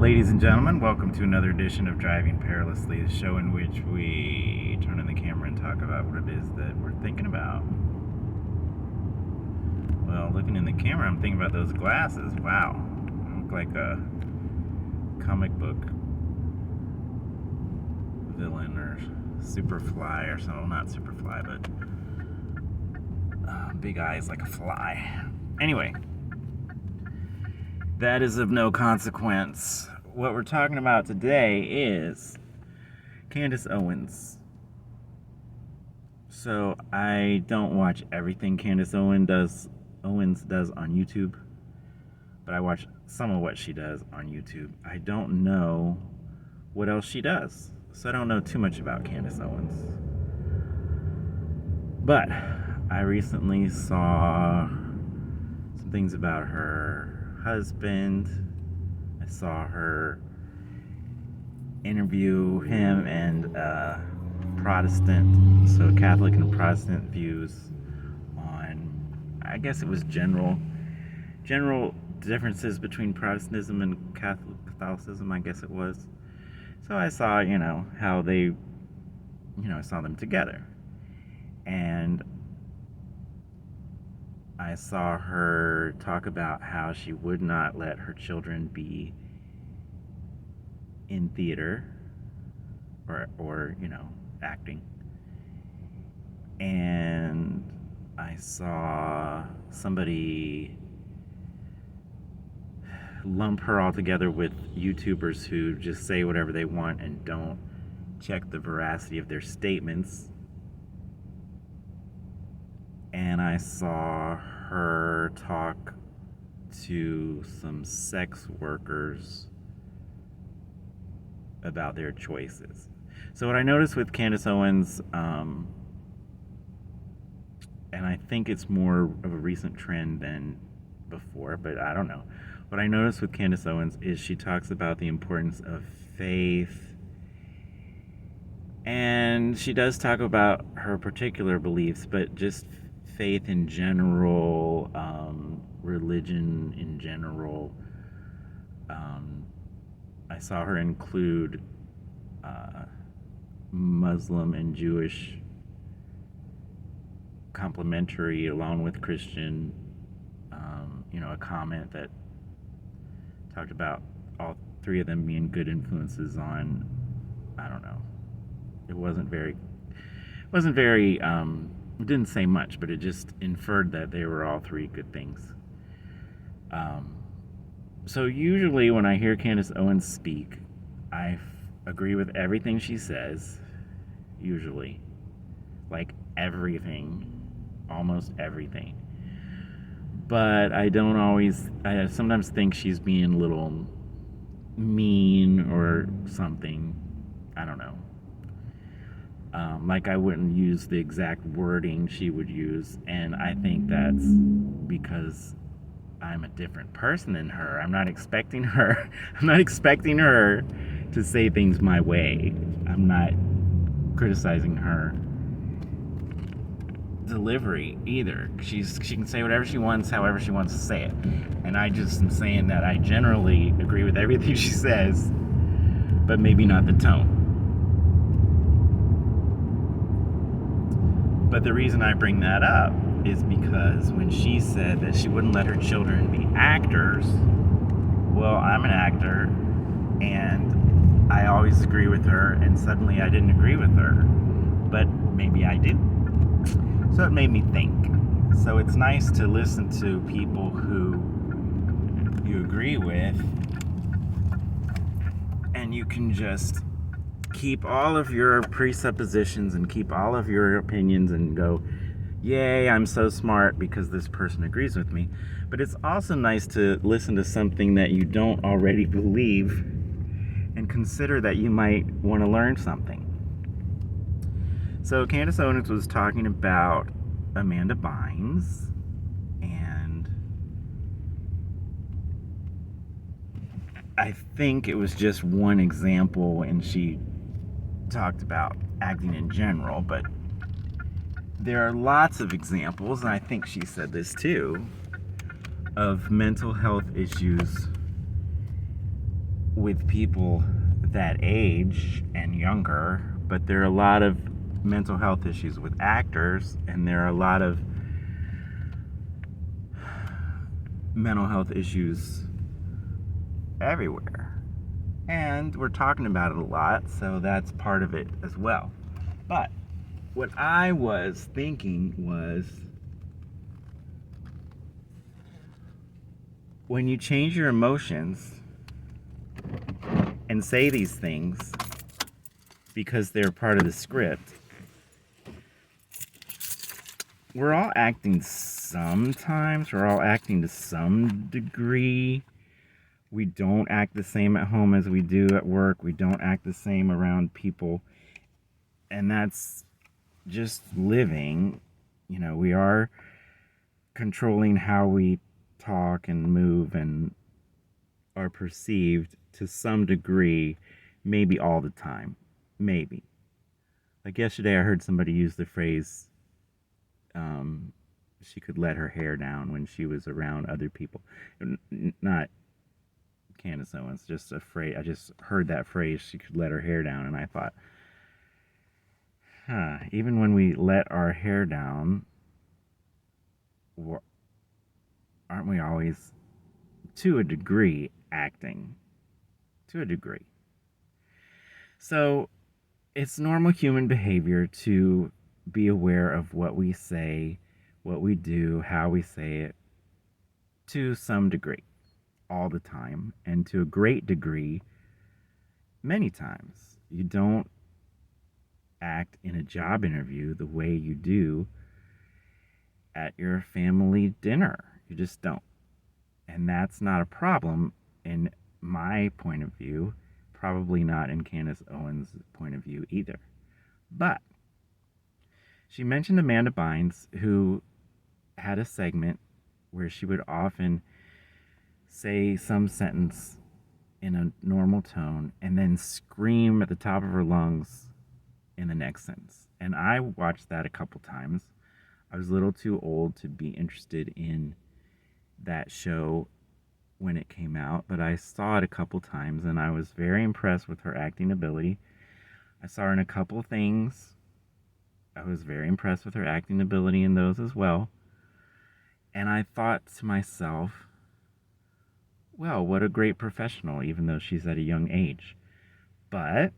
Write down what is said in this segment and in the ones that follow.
Ladies and gentlemen, welcome to another edition of Driving Perilously, the show in which we turn on the camera and talk about what it is that we're thinking about. Well, looking in the camera, I'm thinking about those glasses. Wow, I look like a comic book villain or Superfly or something. Not Superfly, but big eyes like a fly. Anyway, that is of no consequence. What we're talking about today is Candace Owens. So I don't watch everything Candace Owens does on YouTube, but I watch some of what she does on YouTube. I don't know what else she does, so I don't know too much about Candace Owens. But I recently saw some things about her husband. I saw her interview him and Protestant, so Catholic and Protestant views on, I guess it was general differences between Protestantism and Catholicism, I guess it was. So I saw, how they, I saw them together. And I saw her talk about how she would not let her children be in theater or acting. And I saw somebody lump her all together with YouTubers who just say whatever they want and don't check the veracity of their statements. And I saw her talk to some sex workers about their choices. So what I noticed with Candace Owens, and I think it's more of a recent trend than before, but I don't know. What I noticed with Candace Owens is she talks about the importance of faith, and she does talk about her particular beliefs, but just faith in general, religion in general. I saw her include Muslim and Jewish complementary along with Christian, a comment that talked about all three of them being good influences on, I don't know, it didn't say much, but it just inferred that they were all three good things. So usually when I hear Candace Owens speak, I agree with everything she says, usually. Like everything, almost everything. But I sometimes think she's being a little mean or something. I don't know. Like I wouldn't use the exact wording she would use, and I think that's because I'm a different person than her. I'm not expecting her to say things my way. I'm not criticizing her delivery either. She can say whatever she wants, however she wants to say it. And I just am saying that I generally agree with everything she says, but maybe not the tone. But the reason I bring that up is because when she said that she wouldn't let her children be actors, well, I'm an actor, and I always agree with her, and suddenly I didn't agree with her. But maybe I did. So it made me think. So it's nice to listen to people who you agree with, and you can just keep all of your presuppositions and keep all of your opinions and go, yay, I'm so smart because this person agrees with me. But it's also nice to listen to something that you don't already believe and consider that you might want to learn something. So Candace Owens was talking about Amanda Bynes, and I think it was just one example, and she talked about acting in general, but there are lots of examples, and I think she said this too, of mental health issues with people that age and younger, but there are a lot of mental health issues with actors, and there are a lot of mental health issues everywhere. And we're talking about it a lot, so that's part of it as well. But what I was thinking was, when you change your emotions and say these things because they're part of the script, we're all acting sometimes, we're all acting to some degree. We don't act the same at home as we do at work. We don't act the same around people. And that's just living. You know, we are controlling how we talk and move and are perceived to some degree, maybe all the time. Maybe. Like yesterday, I heard somebody use the phrase, she could let her hair down when she was around other people. Not Candace Owens, just a phrase. I just heard that phrase, she could let her hair down, and I thought, even when we let our hair down, aren't we always, to a degree, acting? To a degree. So it's normal human behavior to be aware of what we say, what we do, how we say it, to some degree, all the time, and to a great degree, many times. You don't act in a job interview the way you do at your family dinner. You just don't. And that's not a problem in my point of view, probably not in Candace Owens' point of view either. But she mentioned Amanda Bynes, who had a segment where she would often say some sentence in a normal tone and then scream at the top of her lungs in the next sentence. And I watched that a couple times. I was a little too old to be interested in that show when it came out, but I saw it a couple times and I was very impressed with her acting ability. I saw her in a couple things. I was very impressed with her acting ability in those as well. And I thought to myself, well, what a great professional, even though she's at a young age. But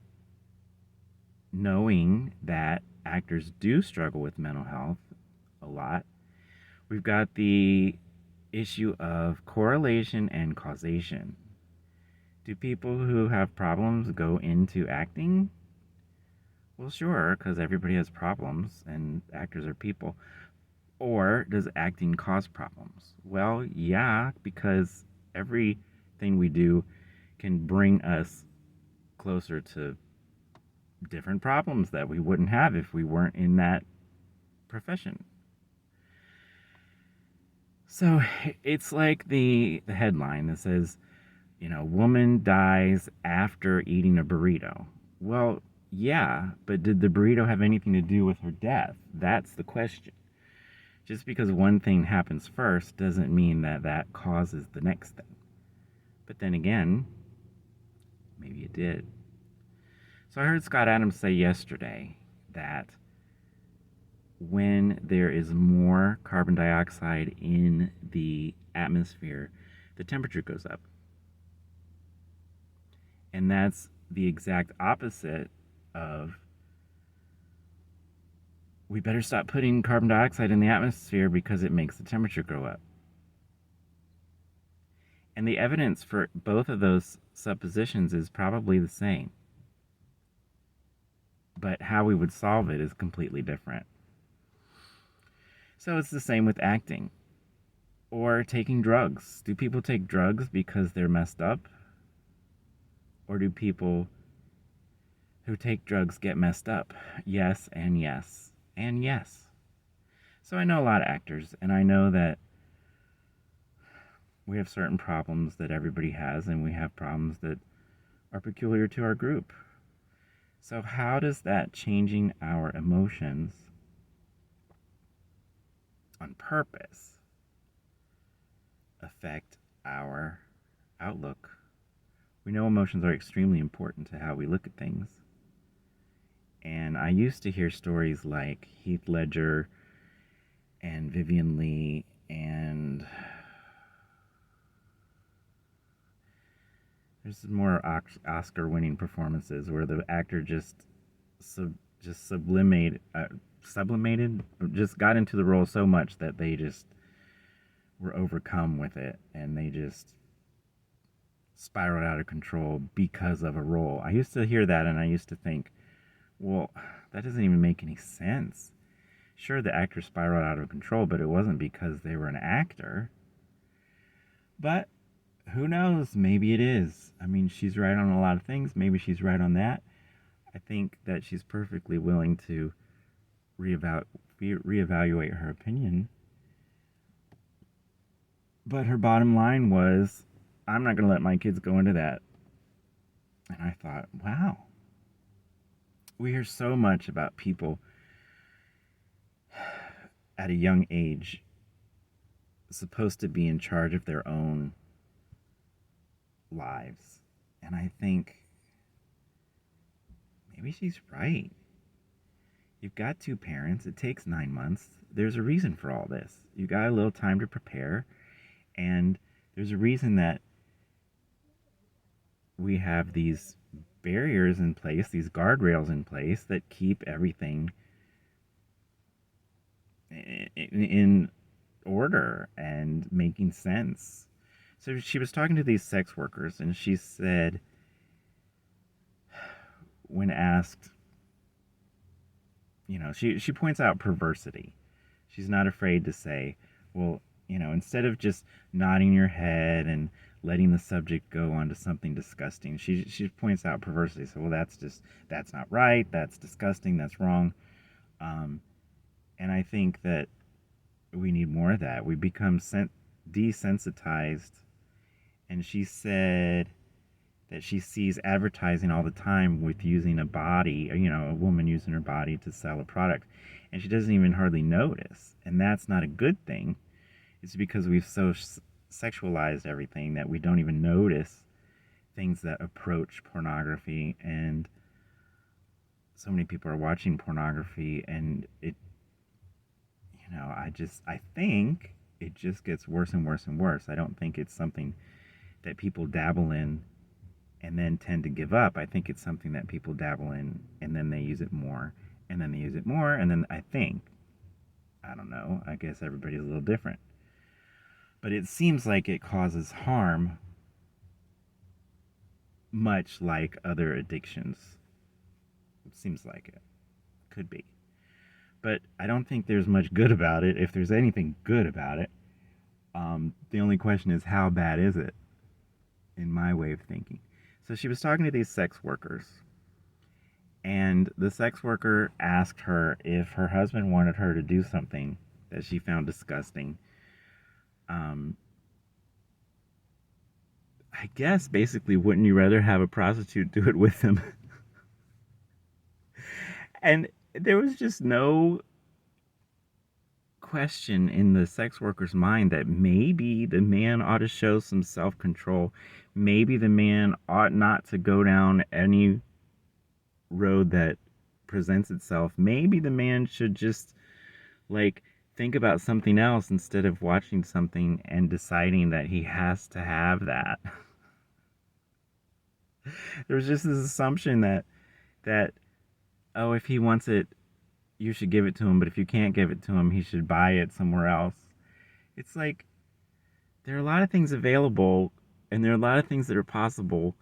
knowing that actors do struggle with mental health a lot, we've got the issue of correlation and causation. Do people who have problems go into acting? Well, sure, because everybody has problems and actors are people. Or does acting cause problems? Well, yeah, because everything we do can bring us closer to different problems that we wouldn't have if we weren't in that profession. So it's like the headline that says, woman dies after eating a burrito. Well, yeah, but did the burrito have anything to do with her death? That's the question. Just because one thing happens first doesn't mean that that causes the next thing. But then again, maybe it did. So I heard Scott Adams say yesterday that when there is more carbon dioxide in the atmosphere, the temperature goes up. And that's the exact opposite of, we better stop putting carbon dioxide in the atmosphere because it makes the temperature go up. And the evidence for both of those suppositions is probably the same. But how we would solve it is completely different. So it's the same with acting or taking drugs. Do people take drugs because they're messed up? Or do people who take drugs get messed up? Yes, and yes, and yes. So I know a lot of actors, and I know that we have certain problems that everybody has, and we have problems that are peculiar to our group. So how does that changing our emotions on purpose affect our outlook We know emotions are extremely important to how we look at things. And I used to hear stories like Heath Ledger and Vivian Lee and there's more Oscar-winning performances where the actor just sublimated, just got into the role so much that they just were overcome with it, and they just spiraled out of control because of a role. I used to hear that, and I used to think, well, that doesn't even make any sense. Sure, the actor spiraled out of control, but it wasn't because they were an actor. But who knows? Maybe it is. I mean, she's right on a lot of things. Maybe she's right on that. I think that she's perfectly willing to reevaluate her opinion. But her bottom line was, I'm not going to let my kids go into that. And I thought, wow. We hear so much about people at a young age supposed to be in charge of their own lives. And I think maybe she's right. You've got two parents. It takes 9 months. There's a reason for all this. You got a little time to prepare. And there's a reason that we have these barriers in place, these guardrails in place that keep everything in order and making sense. So she was talking to these sex workers, and she said, when asked, she points out perversity. She's not afraid to say, well, instead of just nodding your head and letting the subject go on to something disgusting, she points out perversity. So, well, that's not right. That's disgusting. That's wrong. And I think that we need more of that. We become desensitized. And she said that she sees advertising all the time with using a body, a woman using her body to sell a product. And she doesn't even hardly notice. And that's not a good thing. It's because we've so sexualized everything that we don't even notice things that approach pornography. And so many people are watching pornography, and I think it just gets worse and worse and worse. I don't think it's something that people dabble in and then tend to give up. I think it's something that people dabble in and then they use it more, and then they use it more, and then I don't know, I guess everybody's a little different. But it seems like it causes harm, much like other addictions. It seems like it. Could be. But I don't think there's much good about it, if there's anything good about it. The only question is, how bad is it, in my way of thinking? So she was talking to these sex workers, and the sex worker asked her if her husband wanted her to do something that she found disgusting. I guess basically, wouldn't you rather have a prostitute do it with him? And there was just no question in the sex worker's mind that maybe the man ought to show some self-control. Maybe the man ought not to go down any road that presents itself. Maybe the man should just think about something else instead of watching something and deciding that he has to have that. There was just this assumption that oh, if he wants it, you should give it to him, but if you can't give it to him, he should buy it somewhere else. It's like, there are a lot of things available, and there are a lot of things that are possible,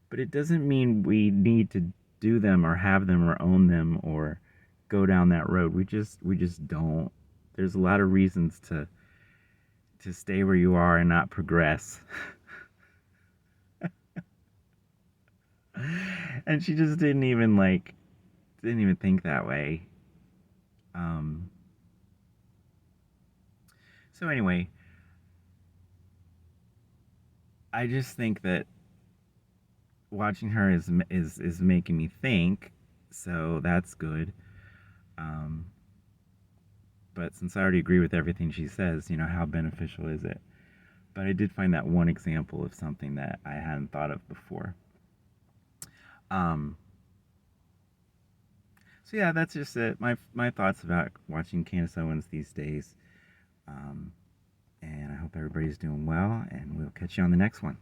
but it doesn't mean we need to do them or have them or own them or go down that road. We just don't. There's a lot of reasons to stay where you are and not progress. And she just didn't even think that way. So anyway, I just think that watching her is making me think, so that's good. But since I already agree with everything she says, how beneficial is it? But I did find that one example of something that I hadn't thought of before. Um, so yeah, that's just it. My thoughts about watching Candace Owens these days. Um, and I hope everybody's doing well, and we'll catch you on the next one.